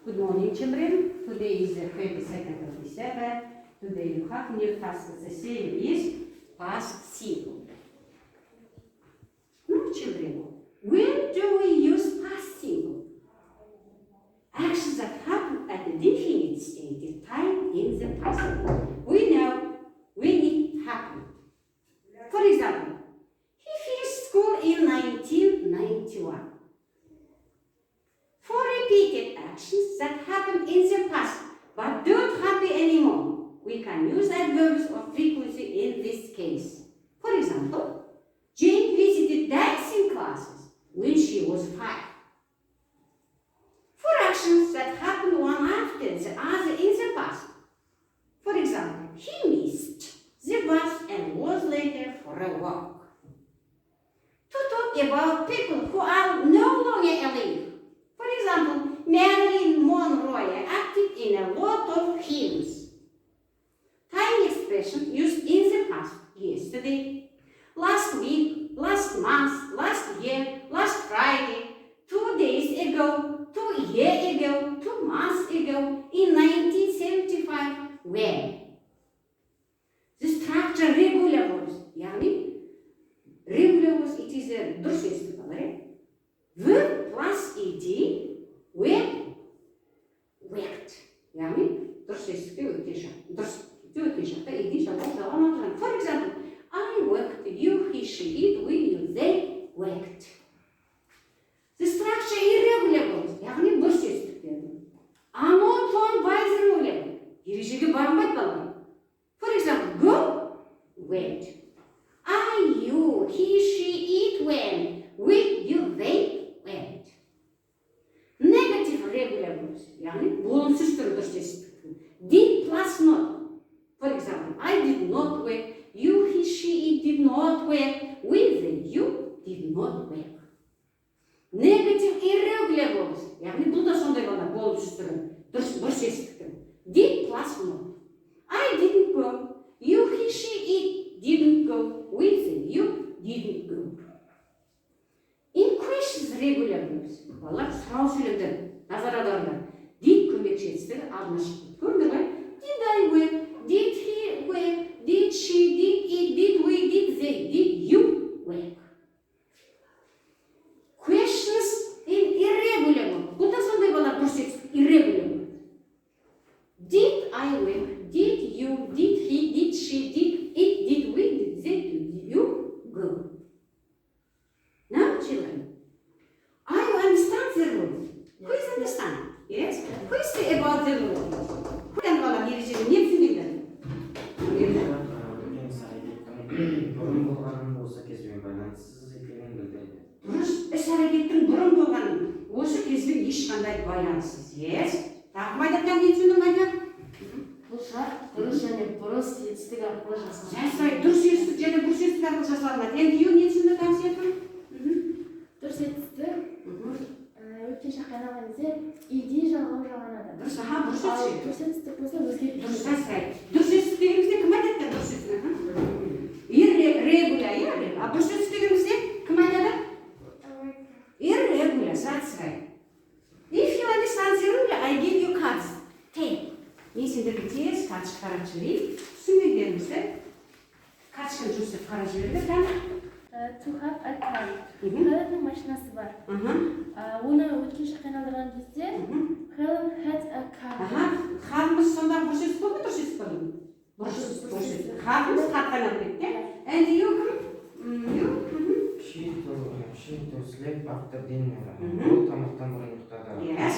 Good morning, children. Today is the 22nd of December. Today you have new task. The same is past simple. Now, children, when do we use past simple? Actions that happen at the definite state is time in the past. We know when it happened. For example, he finished school in 1991. For repeated actions that happened in the past but don't happen anymore, we can use adverbs of frequency in this case. For example, Jane visited dancing classes when she was 5. For actions that happened one after the other in the past, for example, he missed the bus and was later for a walk. To talk about people who are no longer alive, for example, Marilyn Monroe acted in a lot of films. Time expression used in the past: yesterday, last week, last month, last year, last Friday, 2 days ago, 2 years ago, 2 months ago, in 1975, when. The structure regular verbs, regular verbs, it is a дұрыс естіп қалар, verb plus ed, when, worked. дұрыс естіпте өткен шақ. дұрыс өткен шақта ed жалған. For example, I worked, you, he, she, it, we, you, they worked. The structure irregular verbs, дұрыс естіпте. Are not formed by the ruler. Ережеге бармайды балалар. For example, go, went. I, you, he, she, it, went. We, you, they, went. Negative regular verbs, болымсыз түрі дұрыс естіпті. Did plus not. For example, I did not work. You, he, she, it did not work. We, they, you did not work. Negative irregular verbs, бұл да сондай ғана болымсыз түрі дұрыс естіпті. Did plus not. I didn't go. You, he, she, it didn't go. We, they, you didn't go. In questions regular verbs, балалар сұрау сөйлемді, назар аударыңдар. Did көмекші етістігі алдына шықты. Көрдіңдер ғой? Did I work? Did he work? Did she? Did it? Did we? Did they? Did you work? Questions in irregular verbs. бұл да сондай балалар дұрыс етістік. Irregular verbs. Did I work? Did you? Did he? Did she? Did it? Did we? Did they? Did you go? Now, children, are you understand the rule? Who is understand? Yes? Who is say about the rule? Who can call a ережені не түсінеді? Бұрын болғанын осы кезбен байланыссыз екенін білдіреді. Дұрыс, іс-әрекеттің бұрын болғанын осы кезбен ешқандай байланыссыз. Yes? Тағы айтқан не түсіндің айтқан? Бұл шарт дұрыс және бұрыс етістік арқылы жасалады. Жасай, дұрыс етістік және бұрыс етістік арқылы жасалынады. Енді не түсінді концептін? Дұрыс етістік өткен шаққа айналған кезде иди жалғанады. Дұрыс, дұрыс етістік. Дұрыс етістік болса өзгеріп дұрыс жасай. Дұрыс етістік дегенімізде кім айтады дұрыс етістік? Irregular, а дұрыс етістік дегенімізде кім айтады? Irregular, that's right. If you understand the rule, I give you cards. Take. Мен сендерге тез карточка қарап жіберейін. Түсінбегенімізді карточканы жұмсап қарап жіберді. To have a car. Хеленнің машинасы бар. Оны өткен шаққа айналдырған кезде Helen had a car. Хатымыз сонда бұрыс етістік болды ма, дұрыс етістік болды ма? Бұрыс етістік. Хатымыз хатқа айналып кетті. And you кім? She to sleep after dinner. Бұл тамақтан бұрын ұйықтады. Yes.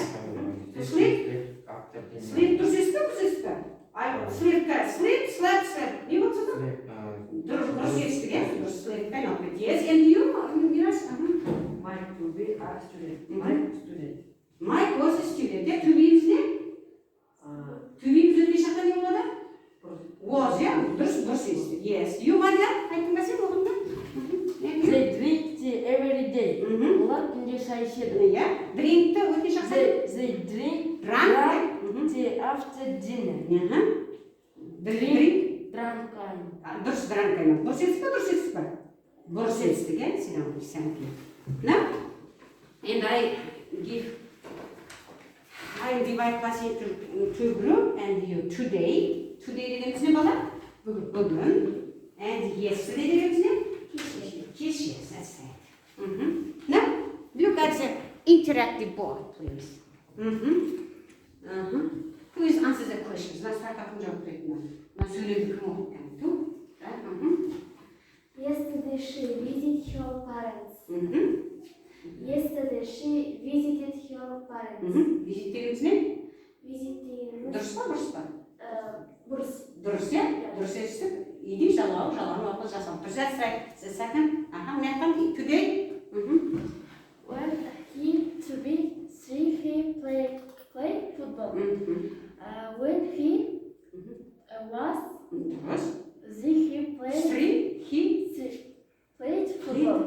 Sleep after dinner. Sleep дұрыс етістік пе, бұрыс етістік пе? Sleep, slept. Не болды сонда? Дұрыс етістік, дұрыс sleep айналып кетті. Yes, and you? Mike to be a student. Mike student. Mike was a student. Төбеміз не? Төбеміз өткен шақта не болады? Was, дұрыс естік. Yes. You, Мадияр, айттың ба сен оғында? They drink tea every day. Олар күнде шай ішеді. Drinkті өткен шақта? They drink tea after dinner. Drank. Дұрыс drank айналып. Дұрыс естік па, дұрыс естік па? Дұрыс естік, сен. Now, and I give I divide class into two group and you today. Today дегеніміз не бала? Бүгін. And yesterday дегеніміз не? Кеше. That's right. Now, look at the interactive board, please. Please answer the questions. Let's start with the question. Let's read the comment. Yesterday she visited her parents. Yesterday she visited her parents. Visit дегеніміз не? Visiting. Дұрыс па? Бұрыс. Дұрыс, иә? Дұрыс естіп. Иди жалауы оқы жасау. Дұрыс, that's right. The second. Мынаяқтан today. When he played football. When he was Дұрыс. he played football.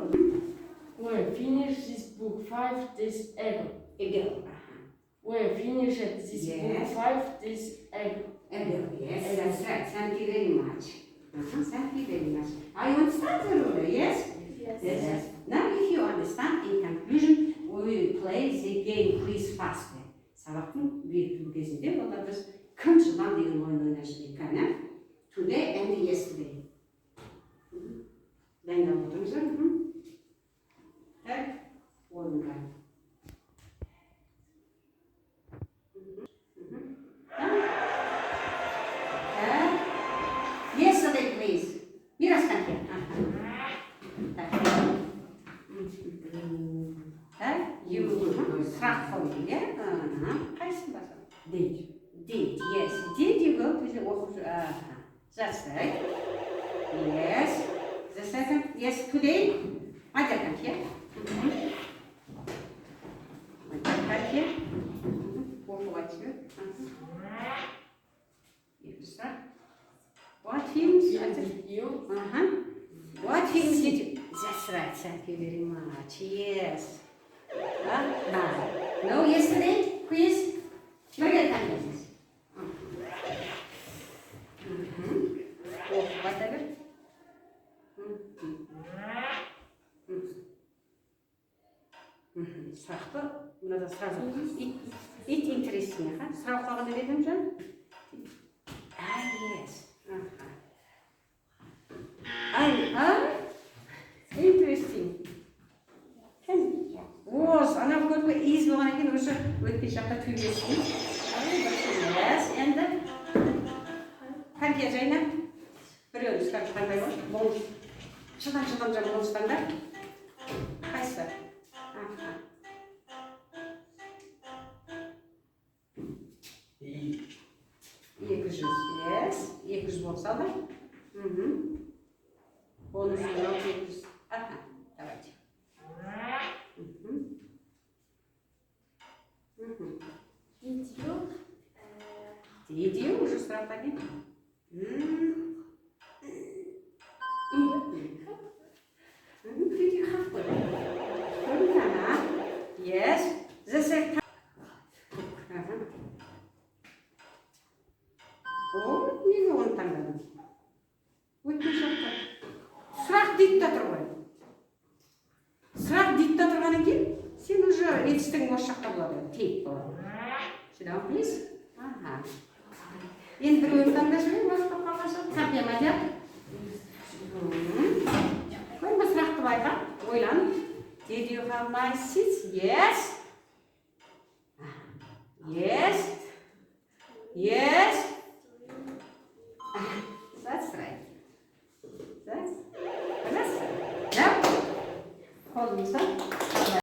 We finished this book 5 days ago. We finished this book 5 days ago. Yes, that's right. Thank you very much. Thank you very much. Are you understand the rule? Yes? Yes. Now, if you understand, in conclusion, we will play the game quiz faster. Сабақтың беру кезінде олар біз кім жылдан деген ойын ойнашып Today and yesterday. Дайындалып отырмыздар? Так, ойынға. Yesterday, please. Мирасқан кел. Сұрақ қойды, иә? Қайсың басың? Did, yes. Did you go to the office? That's right. Yes. The second, yes, today. Мадярқан кел. Мадярқан кел. Оқуға түсіп. Екінші сұрақ. What films did you? What films did you? That's right. Thank you very much. Yes. No, yesterday, quiz. Forget that. Whatever. Сұрақты, мынада сразу. It interesting, Сұрақ қағаны бердім жан? Yes. Interesting. Ана көрді ез болған екен, осы өтпей жақта төлесін. Yes, енді қанкия жайна? Біреуін ұстап қандай бол? Жылдан жаңа болыстанда? Қайсы? 200, yes. 200 болса да? Оның үстіне 200. Давайте. Did you? Уже сұрақ тағын. Did you have one? Yes. The second. Неге оны таңдадың? Өткен шақта. Сұрақ дейді да тұр ғой. Сұрақ дейді да тұрғаннан кейін, сен уже етістігің осы жақта болады. Тейіп болады. Sit down, please. Енді бір ойын таңда жүрейін, уақытта қалғанша. Қапия мадияр. Көрінбі сұрақты байқа. Ойлан. Did you have nice seats? Yes. Yes. Yes. That's right. That's right. Now, hold me, son.